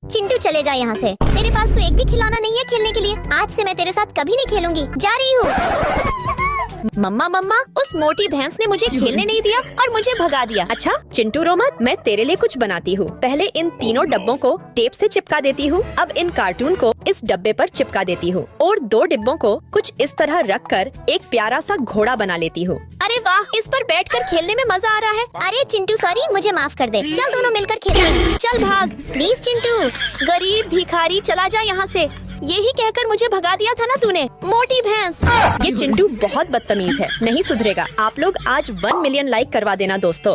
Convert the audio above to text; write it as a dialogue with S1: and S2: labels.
S1: चिंटू चले जा यहाँ से। तेरे पास तो एक भी खिलौना नहीं है खेलने के लिए। आज से मैं तेरे साथ कभी नहीं खेलूंगी, जा रही हूँ।
S2: मम्मा मम्मा, उस मोटी भैंस ने मुझे खेलने नहीं दिया और मुझे भगा दिया। अच्छा चिंटू रो मत, मैं तेरे लिए कुछ बनाती हूँ। पहले इन तीनों डब्बों को टेप से चिपका देती हूँ। अब इन कार्टून को इस डब्बे पर चिपका देती हूँ और 2 डिब्बों को कुछ इस तरह रखकर एक प्यारा सा घोड़ा बना लेती हूँ। अरे वाह, इस पर बैठकर खेलने में मजा आ रहा है।
S1: अरे चिंटू सॉरी, मुझे माफ कर दे। चल दोनों मिलकर खेलते हैं।
S2: चल भाग।
S1: प्लीज चिंटू।
S2: गरीब भिखारी, चला जा यहाँ से। यही कहकर मुझे भगा दिया था ना तूने, मोटी भैंस। ये चिंटू बहुत बदतमीज है, नहीं सुधरेगा। आप लोग आज 1 मिलियन लाइक करवा देना दोस्तों।